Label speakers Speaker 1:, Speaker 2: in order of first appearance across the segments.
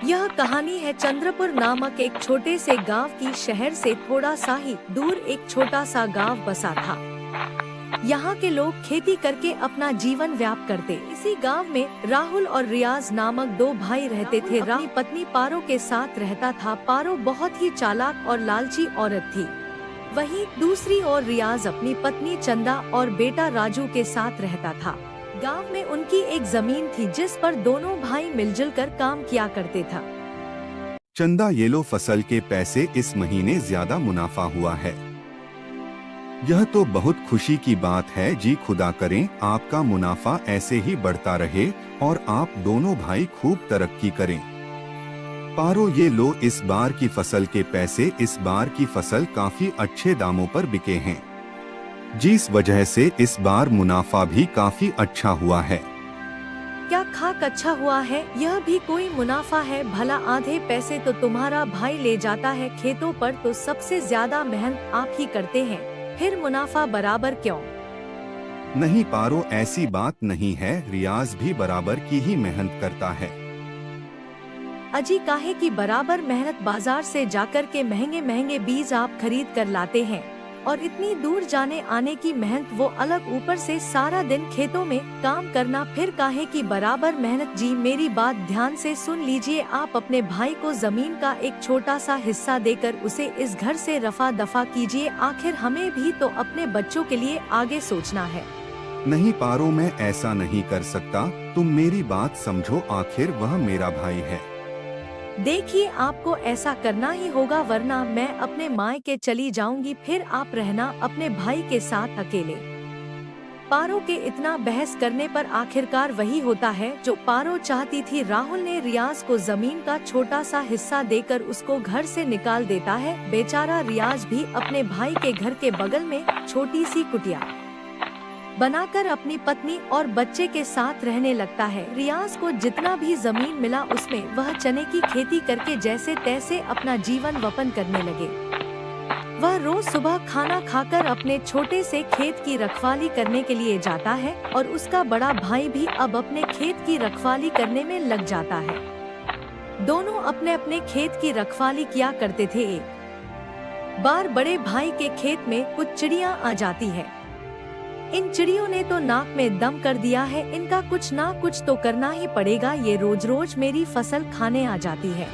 Speaker 1: यह कहानी है चंद्रपुर नामक एक छोटे से गांव की। शहर से थोड़ा सा ही दूर एक छोटा सा गांव बसा था। यहाँ के लोग खेती करके अपना जीवन व्याप करते। इसी गांव में राहुल और रियाज नामक दो भाई रहते थे। राहुल अपनी पत्नी पारो के साथ रहता था। पारो बहुत ही चालाक और लालची औरत थी। वहीं दूसरी ओर रियाज अपनी पत्नी चंदा और बेटा राजू के साथ रहता था। गांव में उनकी एक जमीन थी जिस पर दोनों भाई मिलजुल कर काम किया करते था।
Speaker 2: चंदा, ये लो फसल के पैसे, इस महीने ज्यादा मुनाफा हुआ है। यह तो बहुत खुशी की बात है जी। खुदा करें आपका मुनाफा ऐसे ही बढ़ता रहे और आप दोनों भाई खूब तरक्की करें। पारो, ये लो इस बार की फसल के पैसे। इस बार की फसल काफी अच्छे दामों पर बिके हैं, जिस वजह से इस बार मुनाफा भी काफी अच्छा हुआ है।
Speaker 1: क्या खाक अच्छा हुआ है? यह भी कोई मुनाफा है? भला आधे पैसे तो तुम्हारा भाई ले जाता है, खेतों पर तो सबसे ज्यादा मेहनत आप ही करते हैं, फिर मुनाफा बराबर क्यों?
Speaker 2: नहीं पारो, ऐसी बात नहीं है। रियाज भी बराबर की ही मेहनत करता है।
Speaker 1: अजी काहे की बराबर मेहनत? बाजार से जाकर के महंगे महंगे बीज आप खरीद कर लाते हैं और इतनी दूर जाने आने की मेहनत वो अलग, ऊपर से सारा दिन खेतों में काम करना, फिर काहे की बराबर मेहनत? जी मेरी बात ध्यान से सुन लीजिए। आप अपने भाई को जमीन का एक छोटा सा हिस्सा देकर उसे इस घर से रफा दफा कीजिए। आखिर हमें भी तो अपने बच्चों के लिए आगे सोचना है।
Speaker 2: नहीं पारो, मैं ऐसा नहीं कर सकता। तुम मेरी बात समझो, आखिर वह मेरा भाई है।
Speaker 1: देखिए आपको ऐसा करना ही होगा, वरना मैं अपने मायके चली जाऊंगी, फिर आप रहना अपने भाई के साथ अकेले। पारो के इतना बहस करने पर आखिरकार वही होता है जो पारो चाहती थी। राहुल ने रियाज को जमीन का छोटा सा हिस्सा देकर उसको घर से निकाल देता है। बेचारा रियाज भी अपने भाई के घर के बगल में छोटी सी कुटिया बनाकर अपनी पत्नी और बच्चे के साथ रहने लगता है। रियाज को जितना भी जमीन मिला उसमें वह चने की खेती करके जैसे तैसे अपना जीवन यापन करने लगे। वह रोज सुबह खाना खाकर अपने छोटे से खेत की रखवाली करने के लिए जाता है और उसका बड़ा भाई भी अब अपने खेत की रखवाली करने में लग जाता है। दोनों अपने अपने खेत की रखवाली किया करते थे। एक बार बड़े भाई के खेत में कुछ चिड़ियां आ जाती है। इन चिड़ियों ने तो नाक में दम कर दिया है, इनका कुछ ना कुछ तो करना ही पड़ेगा, ये रोज रोज मेरी फसल खाने आ जाती है।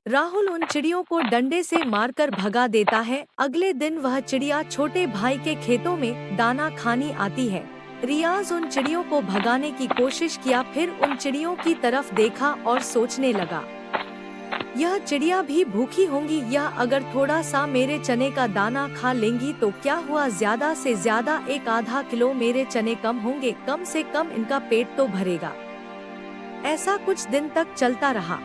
Speaker 1: राहुल उन चिड़ियों को डंडे से मारकर भगा देता है। अगले दिन वह चिड़िया छोटे भाई के खेतों में दाना खानी आती है। रियाज उन चिड़ियों को भगाने की कोशिश किया, फिर उन चिड़ियों की तरफ देखा और सोचने लगा, यह चिड़िया भी भूखी होंगी, यह अगर थोड़ा सा मेरे चने का दाना खा लेंगी तो क्या हुआ, ज्यादा से ज्यादा एक आधा किलो मेरे चने कम होंगे, कम से कम इनका पेट तो भरेगा। ऐसा कुछ दिन तक चलता रहा।